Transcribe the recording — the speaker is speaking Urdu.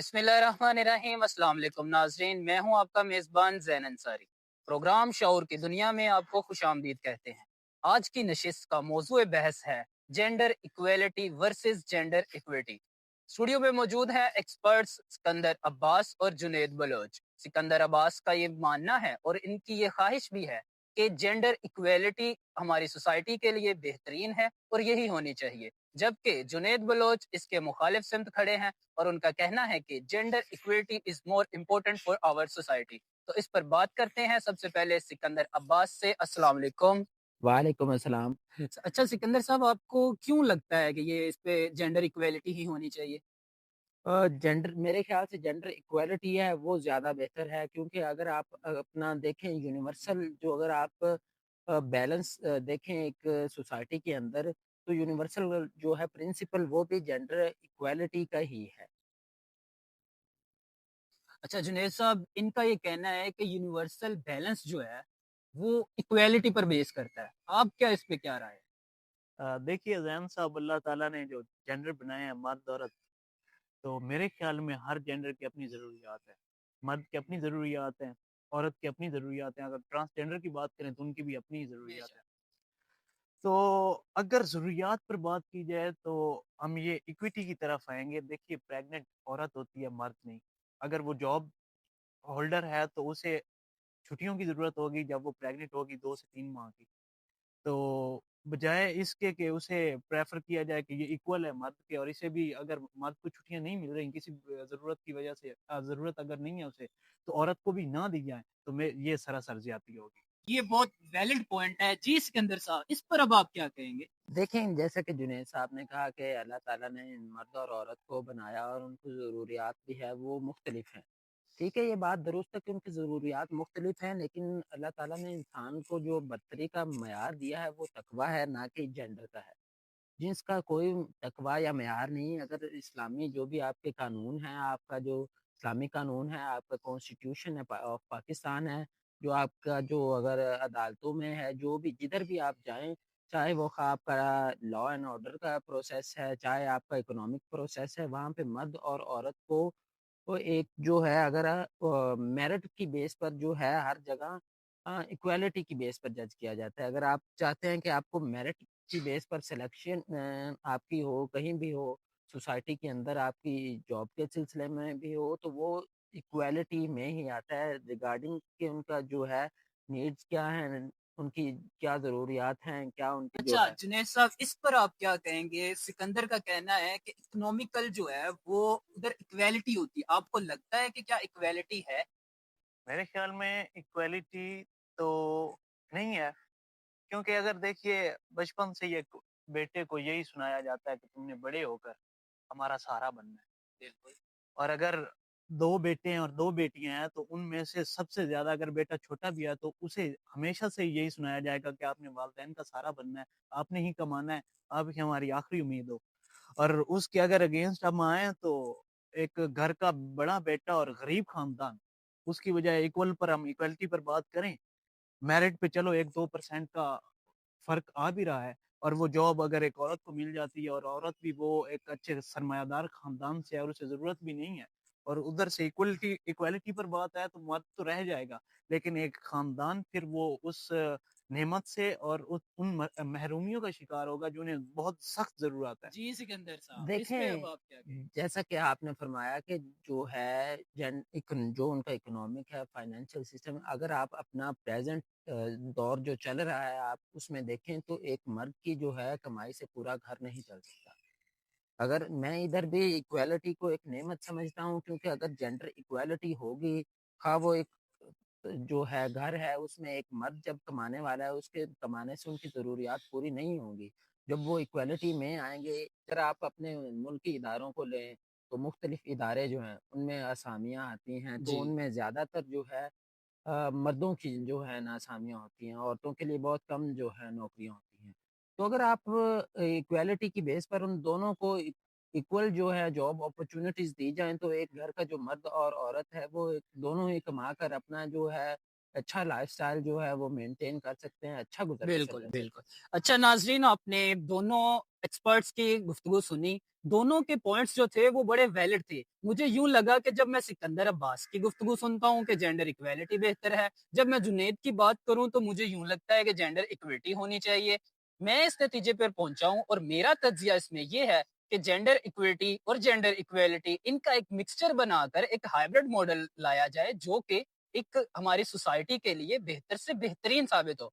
بسم اللہ الرحمن الرحیم۔ السلام علیکم ناظرین، میں ہوں آپ کا میزبان زین انصاری۔ پروگرام شعور کی دنیا میں آپ کو خوش آمدید کہتے ہیں۔ آج کی نشست کا موضوع بحث ہے gender equality versus gender equity. Studio میں موجود ہیں ایکسپرٹس سکندر عباس اور جنید بلوچ۔ سکندر عباس کا یہ ماننا ہے اور ان کی یہ خواہش بھی ہے کہ جینڈر ایکویلٹی ہماری سوسائٹی کے لیے بہترین ہے اور یہی ہونی چاہیے، جبکہ جنید بلوچ اس کے مخالف سمت کھڑے ہیں اور ان کا کہنا ہے کہ gender equity is more important for our society. تو اس پر بات کرتے ہیں سب سے پہلے سکندر عباس سے۔ السلام علیکم۔ وعلیکم السلام۔ اچھا سکندر صاحب، آپ کو کیوں لگتا ہے کہ یہ اس پہ جینڈر ایکویلٹی ہی ہونی چاہیے؟ جینڈر میرے خیال سے جینڈر ایکویلٹی ہے وہ زیادہ بہتر ہے، کیونکہ اگر آپ اپنا دیکھیں یونیورسل جو اگر آپ بیلنس دیکھیں ایک سوسائٹی کے اندر، تو یونیورسل جو ہے پرنسپل وہ بھی جینڈر ایکویلٹی کا ہی ہے۔ اچھا جنید صاحب، ان کا یہ کہنا ہے کہ یونیورسل بیلنس جو ہے وہ ایکویلٹی پر بیس کرتا ہے، آپ کیا اس پہ کیا رائے ہے؟ دیکھیے زین صاحب، اللہ تعالیٰ نے جو جینڈر بنائے ہیں مرد عورت، تو میرے خیال میں ہر جینڈر کی اپنی ضروریات ہیں۔ مرد کی اپنی ضروریات ہیں، عورت کی اپنی ضروریات ہیں، اگر ٹرانسجینڈر کی بات کریں تو ان کی بھی اپنی ضروریات ہیں۔ تو اگر ضروریات پر بات کی جائے تو ہم یہ ایکویٹی کی طرف آئیں گے۔ دیکھیے پریگننٹ عورت ہوتی ہے، مرد نہیں۔ اگر وہ جاب ہولڈر ہے تو اسے چھٹیوں کی ضرورت ہوگی جب وہ پریگننٹ ہوگی 2 سے 3 ماہ کی، تو بجائے اس کے کہ اسے پریفر کیا جائے کہ یہ ایکول ہے مرد کے، اور اسے بھی اگر مرد کو چھٹیاں نہیں مل رہی کسی ضرورت کی وجہ سے، ضرورت اگر نہیں ہے اسے، تو عورت کو بھی نہ دی جائے، تو یہ سراسر زیادتی ہوگی۔ یہ بہت ویلڈ پوائنٹ ہے جی سکندر صاحب، اس پر اب آپ کیا کہیں گے؟ دیکھیں جیسا کہ جنید صاحب نے کہا کہ اللہ تعالیٰ نے مرد اور عورت کو بنایا اور ان کی ضروریات بھی ہے وہ مختلف ہیں۔ ٹھیک ہے، یہ بات درست ہے کہ ان کی ضروریات مختلف ہیں، لیکن اللہ تعالیٰ نے انسان کو جو برتری کا معیار دیا ہے وہ تقویٰ ہے، نہ کہ جینڈر کا ہے۔ جنس کا کوئی تقویٰ یا معیار نہیں۔ اگر اسلامی جو بھی آپ کے قانون ہیں، آپ کا جو اسلامی قانون ہے، آپ کا کانسٹیٹیوشن ہے آف پاکستان ہے، جو آپ کا جو اگر عدالتوں میں ہے، جو بھی جدھر بھی آپ جائیں، چاہے وہ آپ کا لا اینڈ آرڈر کا پروسیس ہے، چاہے آپ کا اکنامک پروسیس ہے، وہاں پہ مرد اور عورت کو وہ ایک جو ہے اگر میرٹ کی بیس پر جو ہے ہر جگہ ایکویلٹی کی بیس پر جج کیا جاتا ہے۔ اگر آپ چاہتے ہیں کہ آپ کو میرٹ کی بیس پر سلیکشن آپ کی ہو، کہیں بھی ہو سوسائٹی کے اندر، آپ کی جاب کے سلسلے میں بھی ہو، تو وہ ایکویلٹی میں ہی آتا ہے ریگارڈنگ کہ ان کا جو ہے نیڈز کیا ہیں، ان کی کیا ضروریات ہیں، کیا ان کی جو اچھا ہے۔ جنید صاحب، اس پر آپ کیا کہیں گے؟ سکندر کا کہنا ہے کہ اکنومیکل جو ہے وہ ادھر ایکویلٹی ہوتی ہے، آپ کو لگتا ہے کہ کیا ایکویلٹی ہے؟ میرے خیال میں ایکویلٹی تو نہیں ہے، کیونکہ اگر دیکھیے بچپن سے یہ بیٹے کو یہی سنایا جاتا ہے کہ تم نے بڑے ہو کر ہمارا سہارا بننا ہے۔ بالکل۔ اور اگر 2 بیٹے ہیں اور 2 بیٹیاں ہیں تو ان میں سے سب سے زیادہ اگر بیٹا چھوٹا بھی ہے تو اسے ہمیشہ سے یہی سنایا جائے گا کہ آپ نے والدین کا سہارا بننا ہے، آپ نے ہی کمانا ہے، آپ ہی ہماری آخری امید ہو۔ اور اس کے اگر اگینسٹ ہم آئیں تو ایک گھر کا بڑا بیٹا اور غریب خاندان، اس کی وجہ ایکول پر ہم ایکوالٹی پر بات کریں، میرٹ پہ چلو 1-2% کا فرق آ بھی رہا ہے، اور وہ جاب اگر ایک عورت کو مل جاتی ہے اور عورت بھی وہ ایک اچھے سرمایہ دار خاندان سے ہے اور اسے ضرورت بھی نہیں ہے، اور ادھر سے ایکوالٹی پر بات آئے تو مرد تو رہ جائے گا، لیکن ایک خاندان پھر وہ اس نعمت سے اور ان محرومیوں کا شکار ہوگا جو انہیں بہت سخت ضرورت ہے۔ جی سکندر صاحب، اس پہ دیکھیں اب آپ کیا کہیں گے؟ جیسا کہ آپ نے فرمایا کہ جو ہے جو ان کا اکنامک ہے فائنینشیل سسٹم، اگر آپ اپنا پریزنٹ دور جو چل رہا ہے آپ اس میں دیکھیں تو ایک مرد کی جو ہے کمائی سے پورا گھر نہیں چل سکتا۔ اگر میں ادھر بھی ایکویلٹی کو ایک نعمت سمجھتا ہوں، کیونکہ اگر جینڈر ایکویلٹی ہوگی، خواہ وہ ایک جو ہے گھر ہے اس میں ایک مرد جب کمانے والا ہے، اس کے کمانے سے ان کی ضروریات پوری نہیں ہوں گی۔ جب وہ ایکویلٹی میں آئیں گے، اگر آپ اپنے ملکی اداروں کو لیں تو مختلف ادارے جو ہیں ان میں اسامیاں آتی ہیں، تو جی ان میں زیادہ تر جو ہے مردوں کی جو ہے نا اسامیاں ہوتی ہیں، عورتوں کے لیے بہت کم جو ہے نوکریاں ہوتی ہیں۔ تو اگر آپ ایکویلٹی کی بیس پر ان دونوں کو ایکول جو ہے جاب اپرچونٹیز دی جائیں، تو ایک گھر کا جو مرد اور عورت ہے وہ دونوں ہی کما کر اپنا جو ہے اچھا لائف سٹائل جو ہے وہ مینٹین کر سکتے ہیں، اچھا گزر بسر بالکل کر سکتے بالکل اچھا ناظرین، آپ نے دونوں ایکسپرٹس کی گفتگو سنی. دونوں کے پوائنٹس جو تھے وہ بڑے ویلڈ تھے. مجھے یوں لگا کہ جب میں سکندر عباس کی گفتگو سنتا ہوں کہ جینڈر ایکویلٹی بہتر ہے، جب میں جنید کی بات کروں تو مجھے یوں لگتا ہے کہ جینڈر ایکویٹی ہونی چاہیے. میں اس نتیجے پر پہنچا ہوں اور میرا تجزیہ اس میں یہ ہے کہ جینڈر ایکویٹی اور جینڈر ایکویلٹی ان کا ایک مکسچر بنا کر ایک ہائبرڈ ماڈل لایا جائے جو کہ ایک ہماری سوسائٹی کے لیے بہتر سے بہترین ثابت ہو.